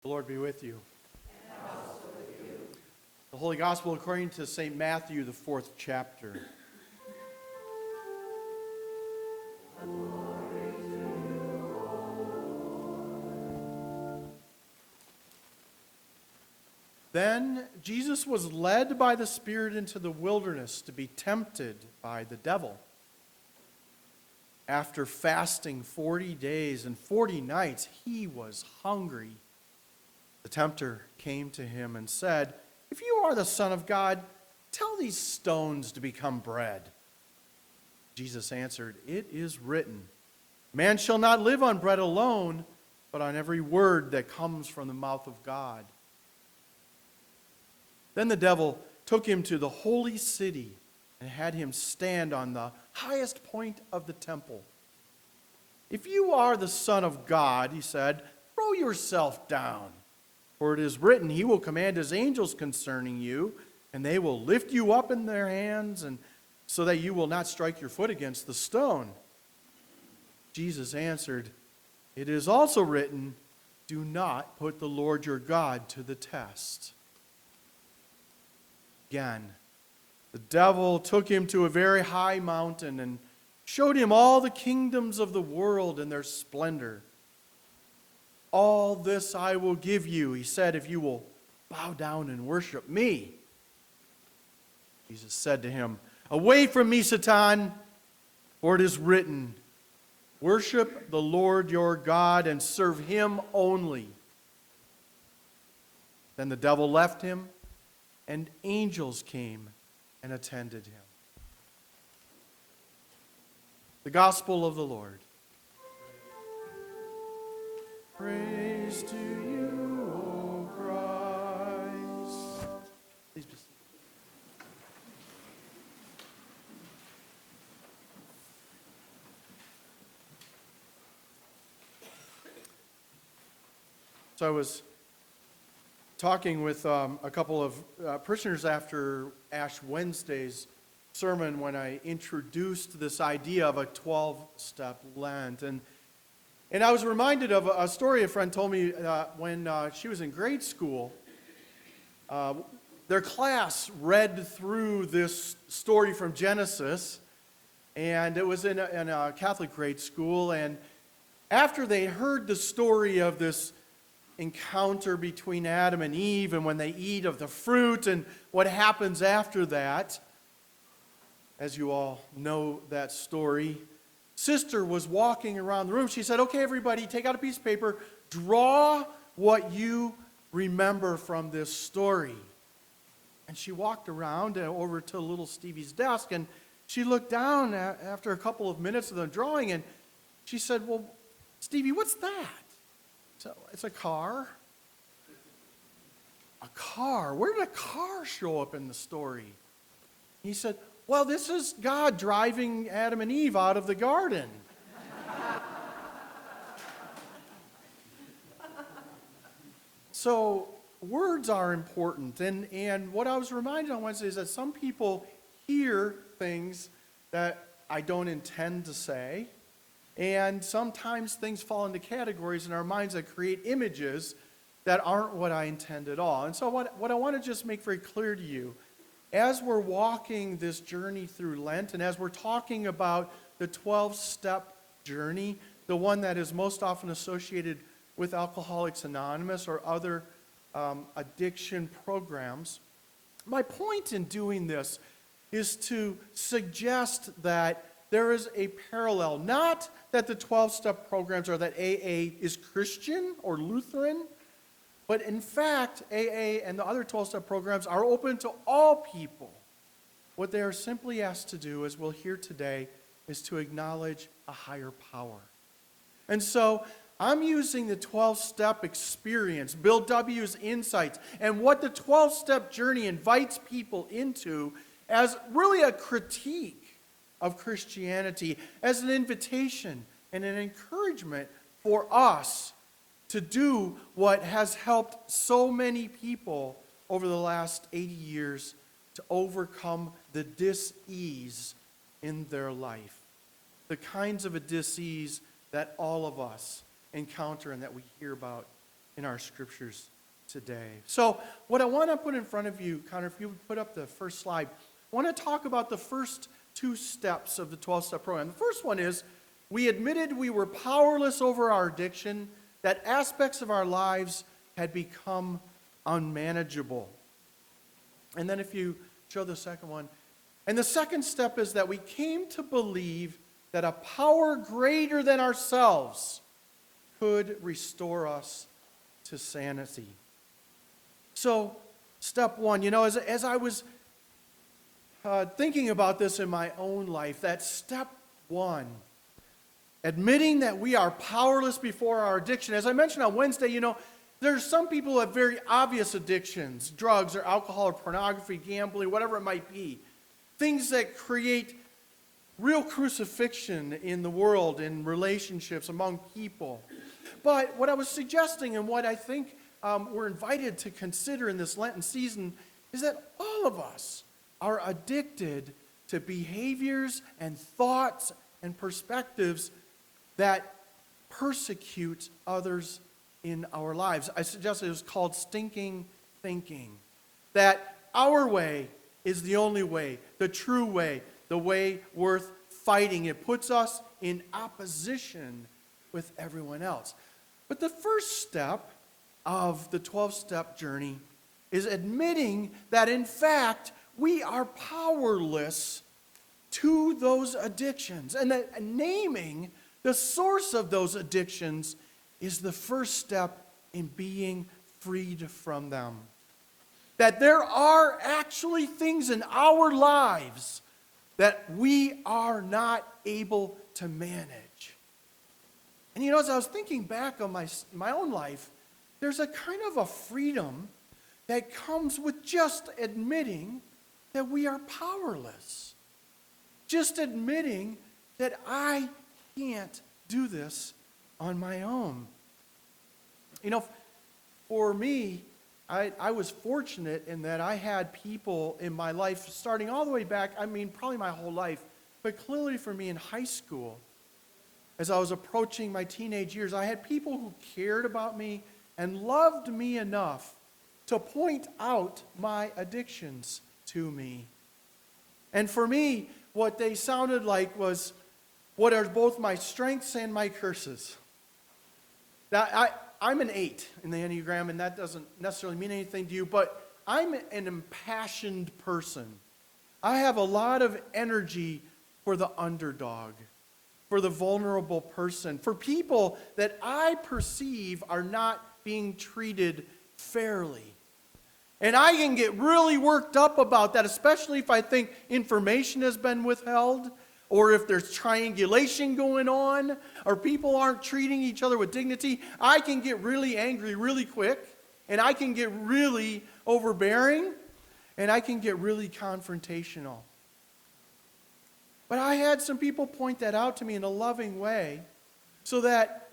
The Lord be with you. And also with you. The Holy Gospel according to St. Matthew, the 4th chapter. Then Jesus was led by the Spirit into the wilderness to be tempted by the devil. After fasting 40 days and 40 nights, he was hungry. The tempter came to him and said, "If you are the Son of God, tell these stones to become bread." Jesus answered, "It is written, 'Man shall not live on bread alone, but on every word that comes from the mouth of God.'" Then the devil took him to the holy city and had him stand on the highest point of the temple. "If you are the Son of God," he said, "throw yourself down. For it is written, 'He will command his angels concerning you, and they will lift you up in their hands, and so that you will not strike your foot against the stone.' Jesus answered, 'It is also written, do not put the Lord your God to the test.'" Again, the devil took him to a very high mountain and showed him all the kingdoms of the world and their splendor. "All this I will give you," he said, "if you will bow down and worship me." Jesus said to him, "Away from me, Satan, for it is written, 'Worship the Lord your God and serve him only.'" Then the devil left him, and angels came and attended him. The Gospel of the Lord. Praise to you, O Christ. Please be seated. So I was talking with a couple of parishioners after Ash Wednesday's sermon when I introduced this idea of a 12-step Lent. And I was reminded of a story a friend told me when she was in grade school. Their class read through this story from Genesis, and it was in a Catholic grade school. And after they heard the story of this encounter between Adam and Eve, and when they eat of the fruit, and what happens after that, as you all know that story, Sister was walking around the room. She said, "Okay, everybody, take out a piece of paper, draw what you remember from this story." And she walked around over to little Stevie's desk, and she looked down after a couple of minutes of the drawing, and she said, "Well, Stevie, what's that?" So, "It's a car." "A car? Where did a car show up in the story?" He said, "Well, this is God driving Adam and Eve out of the garden." So words are important. And what I was reminded on Wednesday is that some people hear things that I don't intend to say. And sometimes things fall into categories in our minds that create images that aren't what I intend at all. And so what I want to just make very clear to you, as we're walking this journey through Lent, and as we're talking about the 12-step journey, the one that is most often associated with Alcoholics Anonymous or other addiction programs, my point in doing this is to suggest that there is a parallel. Not that the 12-step programs or that AA is Christian or Lutheran, but in fact, AA and the other 12-step programs are open to all people. What they are simply asked to do, as we'll hear today, is to acknowledge a higher power. And so I'm using the 12-step experience, Bill W.'s insights, and what the 12-step journey invites people into as really a critique of Christianity, as an invitation and an encouragement for us to do what has helped so many people over the last 80 years to overcome the dis-ease in their life. The kinds of a dis-ease that all of us encounter and that we hear about in our scriptures today. So what I want to put in front of you, Connor, if you would put up the first slide, I want to talk about the first two steps of the 12-step program. The first one is we admitted we were powerless over our addiction, that aspects of our lives had become unmanageable. And then if you show the second one, and the second step is that we came to believe that a power greater than ourselves could restore us to sanity. So, step one, as I was thinking about this in my own life, that step one, admitting that we are powerless before our addiction. As I mentioned on Wednesday, there's some people who have very obvious addictions, drugs or alcohol or pornography, gambling, whatever it might be. Things that create real crucifixion in the world, in relationships, among people. But what I was suggesting and what I think we're invited to consider in this Lenten season is that all of us are addicted to behaviors and thoughts and perspectives that persecute others in our lives. I suggested it was called stinking thinking. That our way is the only way, the true way, the way worth fighting. It puts us in opposition with everyone else. But the first step of the 12-step journey is admitting that, in fact, we are powerless to those addictions. And that naming the source of those addictions is the first step in being freed from them. That there are actually things in our lives that we are not able to manage. And as I was thinking back on my own life, there's a kind of a freedom that comes with just admitting that we are powerless. Just admitting that I can't do this on my own. For me, I was fortunate in that I had people in my life starting all the way back, probably my whole life, but clearly for me in high school, as I was approaching my teenage years, I had people who cared about me and loved me enough to point out my addictions to me. And for me, what they sounded like was what are both my strengths and my curses. I'm an 8 in the Enneagram, and that doesn't necessarily mean anything to you, but I'm an impassioned person. I have a lot of energy for the underdog, for the vulnerable person, for people that I perceive are not being treated fairly. And I can get really worked up about that, especially if I think information has been withheld, or if there's triangulation going on, or people aren't treating each other with dignity. I can get really angry really quick, and I can get really overbearing, and I can get really confrontational. But I had some people point that out to me in a loving way, so that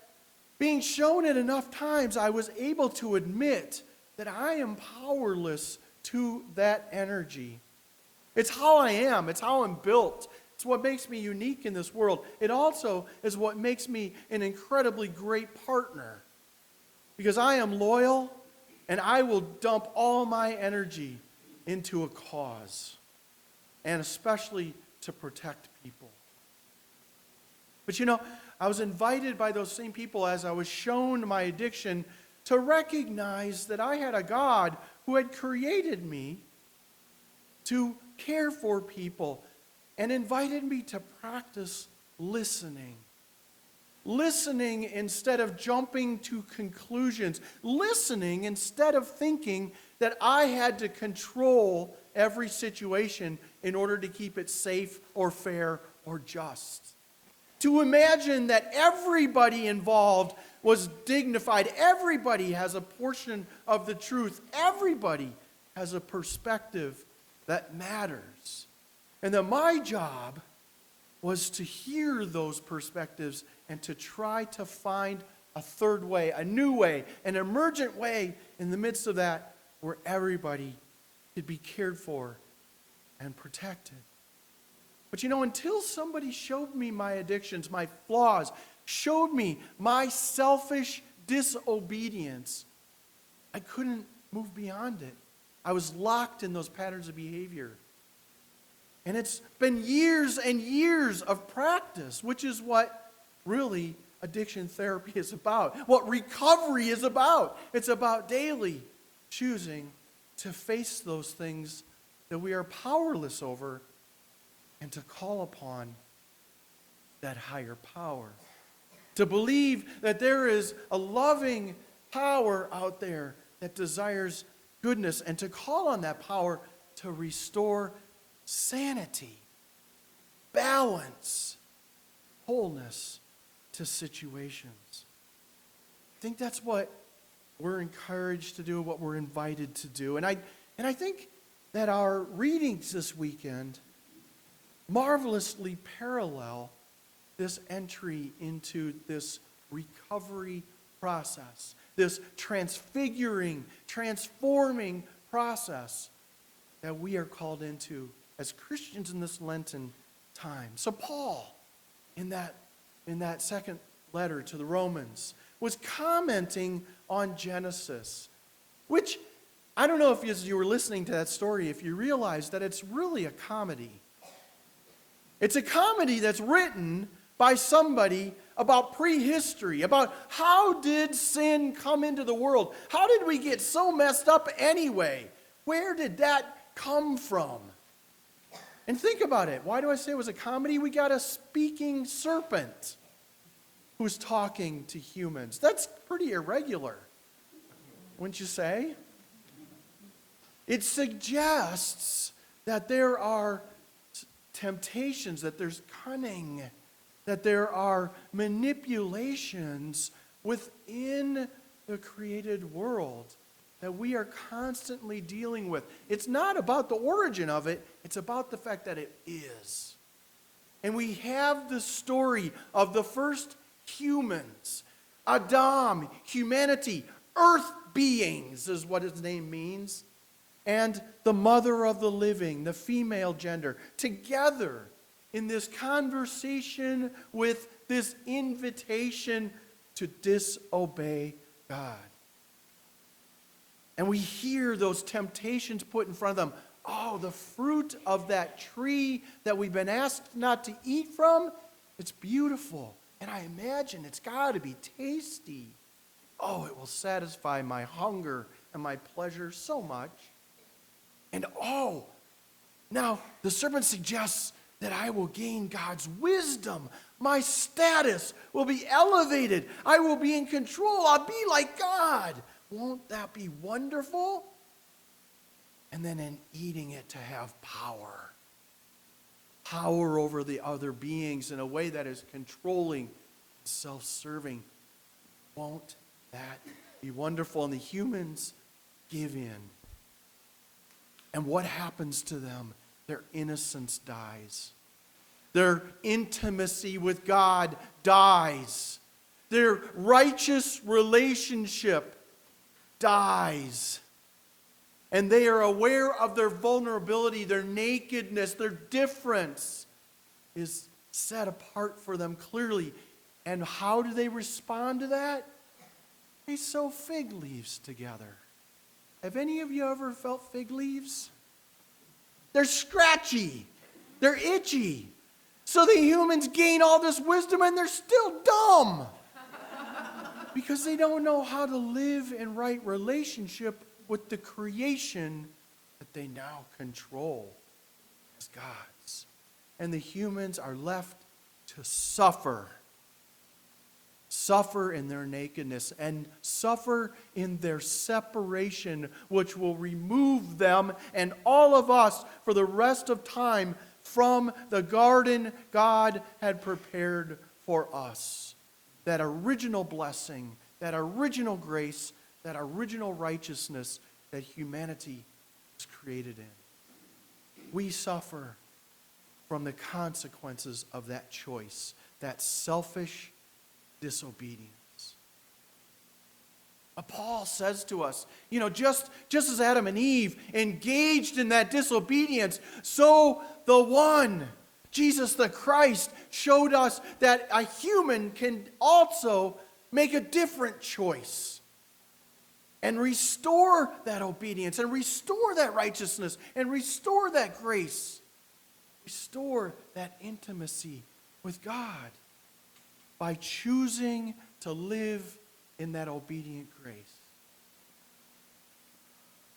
being shown it enough times, I was able to admit that I am powerless to that energy. It's how I am. It's how I'm built. It's what makes me unique in this world. It also is what makes me an incredibly great partner. Because I am loyal, and I will dump all my energy into a cause, and especially to protect people. But I was invited by those same people as I was shown my addiction to recognize that I had a God who had created me to care for people and invited me to practice listening. Listening instead of jumping to conclusions. Listening instead of thinking that I had to control every situation in order to keep it safe or fair or just. To imagine that everybody involved was dignified. Everybody has a portion of the truth. Everybody has a perspective that matters. And that my job was to hear those perspectives and to try to find a third way, a new way, an emergent way in the midst of that where everybody could be cared for and protected. But until somebody showed me my addictions, my flaws, showed me my selfish disobedience, I couldn't move beyond it. I was locked in those patterns of behavior. And it's been years and years of practice, which is what really addiction therapy is about, what recovery is about. It's about daily choosing to face those things that we are powerless over and to call upon that higher power. To believe that there is a loving power out there that desires goodness, and to call on that power to restore sanity, balance, wholeness to situations. I think that's what we're encouraged to do, what we're invited to do. And I think that our readings this weekend marvelously parallel this entry into this recovery process, this transfiguring, transforming process that we are called into as Christians in this Lenten time. So Paul, in that second letter to the Romans, was commenting on Genesis, which, I don't know if as you were listening to that story, if you realized that it's really a comedy. It's a comedy that's written by somebody about prehistory, about how did sin come into the world? How did we get so messed up anyway? Where did that come from? And think about it. Why do I say it was a comedy? We got a speaking serpent who's talking to humans. That's pretty irregular, wouldn't you say? It suggests that there are temptations, that there's cunning, that there are manipulations within the created world that we are constantly dealing with. It's not about the origin of it, it's about the fact that it is. And we have the story of the first humans, Adam, humanity, earth beings is what his name means, and the mother of the living, the female gender, together in this conversation with this invitation to disobey God. And we hear those temptations put in front of them. Oh, the fruit of that tree that we've been asked not to eat from, it's beautiful. And I imagine it's got to be tasty. Oh, it will satisfy my hunger and my pleasure so much. And now the serpent suggests that I will gain God's wisdom. My status will be elevated. I will be in control. I'll be like God. Won't that be wonderful? And then in eating it to have power. Power over the other beings in a way that is controlling, self-serving. Won't that be wonderful? And the humans give in. And what happens to them? Their innocence dies. Their intimacy with God dies. Their righteous relationship dies. And they are aware of their vulnerability, their nakedness, their difference is set apart for them clearly. And how do they respond to that? They sew fig leaves together. Have any of you ever felt fig leaves? They're scratchy. They're itchy. So the humans gain all this wisdom and they're still dumb. Because they don't know how to live in right relationship with the creation that they now control as gods. And the humans are left to suffer. Suffer in their nakedness and suffer in their separation, which will remove them and all of us for the rest of time from the garden God had prepared for us. That original blessing, that original grace, that original righteousness that humanity was created in. We suffer from the consequences of that choice, that selfish disobedience. But Paul says to us, just as Adam and Eve engaged in that disobedience, so the one, Jesus the Christ, showed us that a human can also make a different choice. and restore that obedience and restore that righteousness and restore that grace. Restore that intimacy with God by choosing to live in that obedient grace.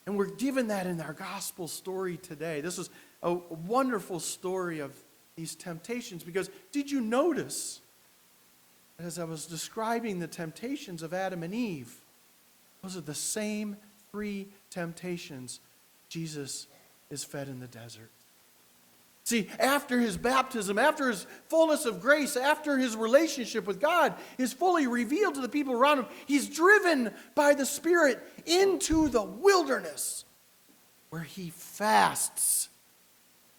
And we're given that in our gospel story today. This is a wonderful story of these temptations, because did you notice, as I was describing the temptations of Adam and Eve, those are the same three temptations Jesus is fed in the desert. See, after his baptism, after his fullness of grace, after his relationship with God is fully revealed to the people around him, he's driven by the Spirit into the wilderness where he fasts,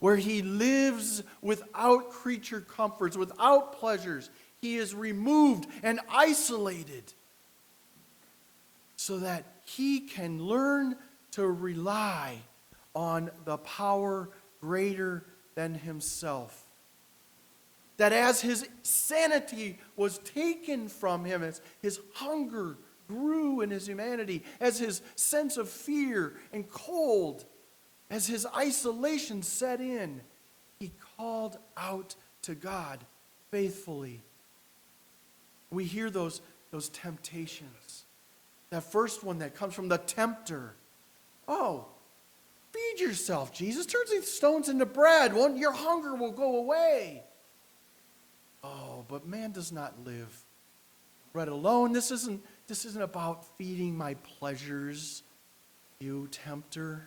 where he lives without creature comforts, without pleasures. He is removed and isolated so that he can learn to rely on the power greater than himself. That as his sanity was taken from him, as his hunger grew in his humanity, as his sense of fear and cold, as his isolation set in, he called out to God faithfully. We hear those temptations. That first one that comes from the tempter. Oh, feed yourself, Jesus. Turn these stones into bread. Well, your hunger will go away. Oh, but man does not live bread alone. This isn't about feeding my pleasures, you tempter.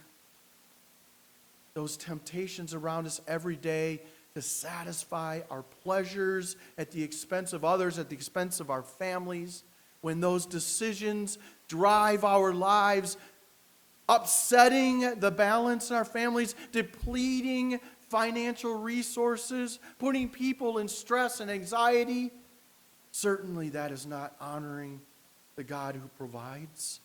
Those temptations around us every day to satisfy our pleasures at the expense of others, at the expense of our families. When those decisions drive our lives, upsetting the balance in our families, depleting financial resources, putting people in stress and anxiety, certainly that is not honoring the God who provides.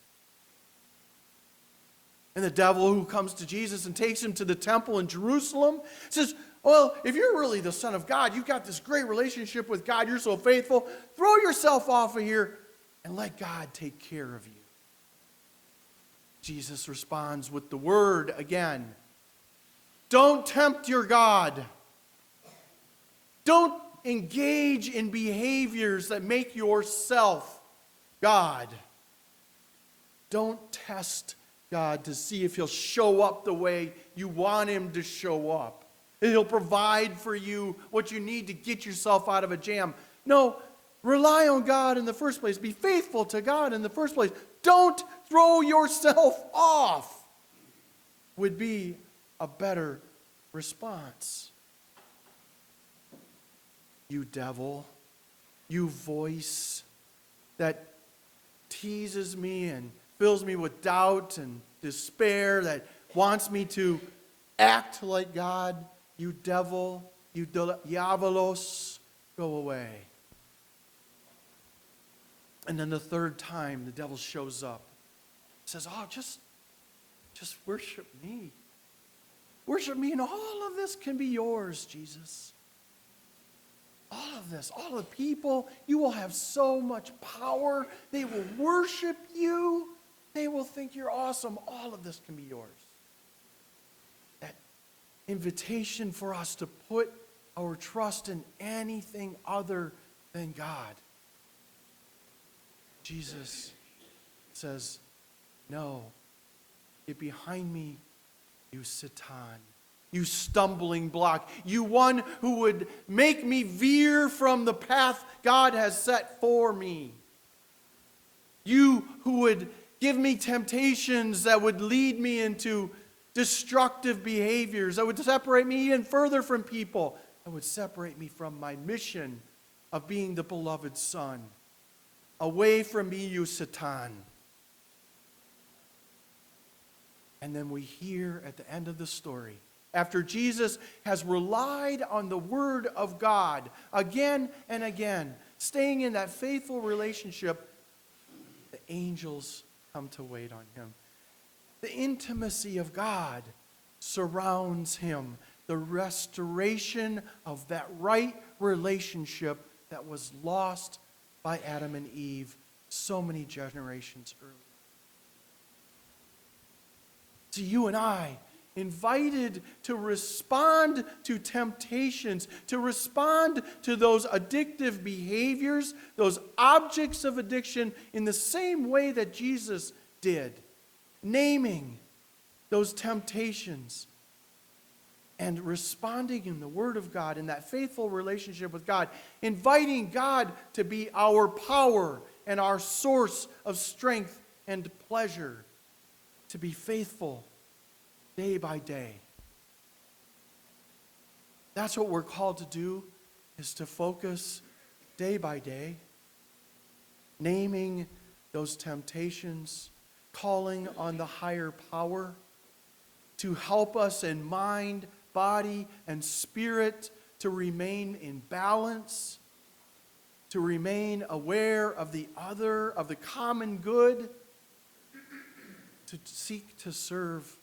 And the devil who comes to Jesus and takes him to the temple in Jerusalem says, well, if you're really the Son of God, you've got this great relationship with God, you're so faithful, throw yourself off of here and let God take care of you. Jesus responds with the word again. Don't tempt your God. Don't engage in behaviors that make yourself God. Don't test God to see if he'll show up the way you want him to show up. And he'll provide for you what you need to get yourself out of a jam. No, rely on God in the first place. Be faithful to God in the first place. Don't throw yourself off, would be a better response. You devil, you voice that teases me and fills me with doubt and despair, that wants me to act like God, you devil, you diabolos, go away. And then the third time the devil shows up, says, oh, just worship me. Worship me, and all of this can be yours, Jesus. All of this, all the people, you will have so much power. They will worship you. They will think you're awesome. All of this can be yours. That invitation for us to put our trust in anything other than God. Jesus says, no, get behind me, you Satan, you stumbling block, you one who would make me veer from the path God has set for me. You who would give me temptations that would lead me into destructive behaviors, that would separate me even further from people, that would separate me from my mission of being the beloved Son. Away from me, you Satan. And then we hear at the end of the story, after Jesus has relied on the Word of God again and again, staying in that faithful relationship, the angels come to wait on him. The intimacy of God surrounds him. The restoration of that right relationship that was lost by Adam and Eve so many generations earlier. So you and I, invited to respond to temptations, to respond to those addictive behaviors, those objects of addiction in the same way that Jesus did, naming those temptations and responding in the Word of God, in that faithful relationship with God, inviting God to be our power and our source of strength and pleasure, to be faithful day by day. That's what we're called to do, is to focus day by day, naming those temptations, calling on the higher power to help us in mind, body, and spirit to remain in balance, to remain aware of the other, of the common good, to seek to serve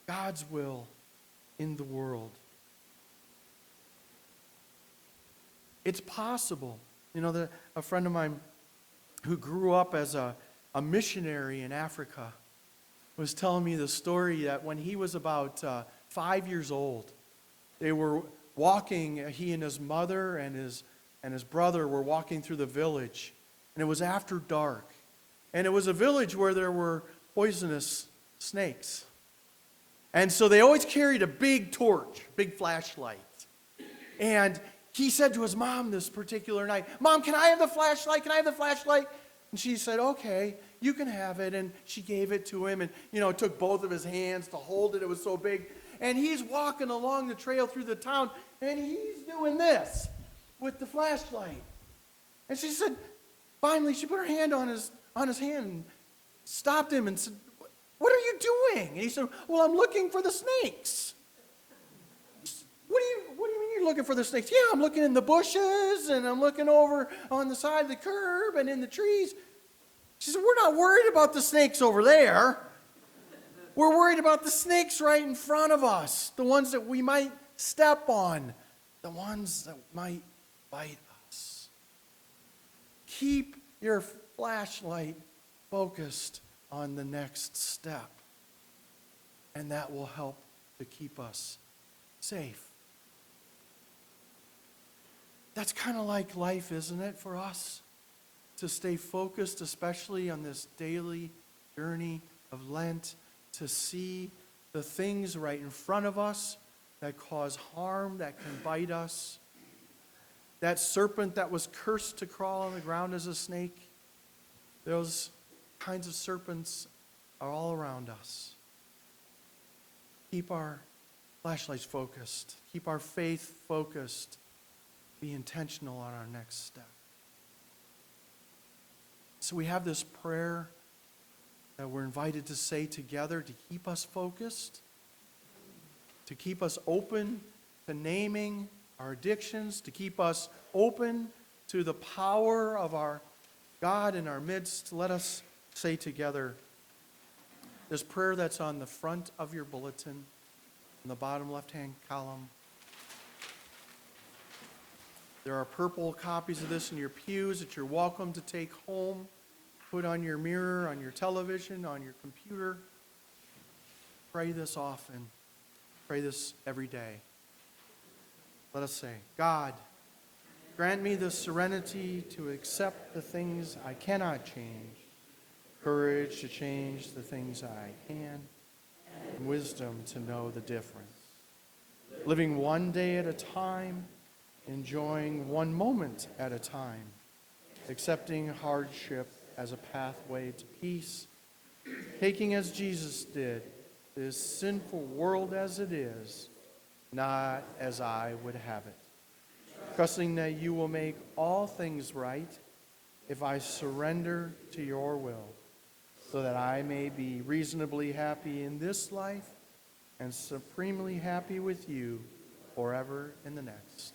God's will in the world. It's possible. A friend of mine who grew up as a missionary in Africa was telling me the story that when he was about 5 years old, they were walking, he and his mother and his brother were walking through the village, and it was after dark. And it was a village where there were poisonous snakes. And so they always carried a big torch, big flashlight. And he said to his mom this particular night, "Mom, can I have the flashlight? Can I have the flashlight?" And she said, "Okay, you can have it." And she gave it to him, and it took both of his hands to hold it. It was so big. And he's walking along the trail through the town, and he's doing this with the flashlight. And she said, finally, she put her hand on his hand and stopped him and said, "What are you doing?" And he said, "Well, I'm looking for the snakes." What do you mean you're looking for the snakes? "Yeah, I'm looking in the bushes, and I'm looking over on the side of the curb and in the trees." She said, "We're not worried about the snakes over there. We're worried about the snakes right in front of us, the ones that we might step on, the ones that might bite us." Keep your flashlight focused on the next step, and that will help to keep us safe. That's kind of like life, isn't it, for us? To stay focused, especially on this daily journey of Lent, to see the things right in front of us that cause harm, that can bite us. That serpent that was cursed to crawl on the ground as a snake, those kinds of serpents are all around us. Keep our flashlights focused. Keep our faith focused. Be intentional on our next step. So we have this prayer that we're invited to say together to keep us focused, to keep us open to naming our addictions, to keep us open to the power of our God in our midst. Let us say together this prayer that's on the front of your bulletin, in the bottom left-hand column. There are purple copies of this in your pews that you're welcome to take home, put on your mirror, on your television, on your computer. Pray this often. Pray this every day. Let us say, "God, grant me the serenity to accept the things I cannot change, courage to change the things I can, and wisdom to know the difference. Living one day at a time, enjoying one moment at a time, accepting hardship as a pathway to peace, taking as Jesus did this sinful world as it is, not as I would have it. Trusting that you will make all things right if I surrender to your will, so that I may be reasonably happy in this life and supremely happy with you forever in the next.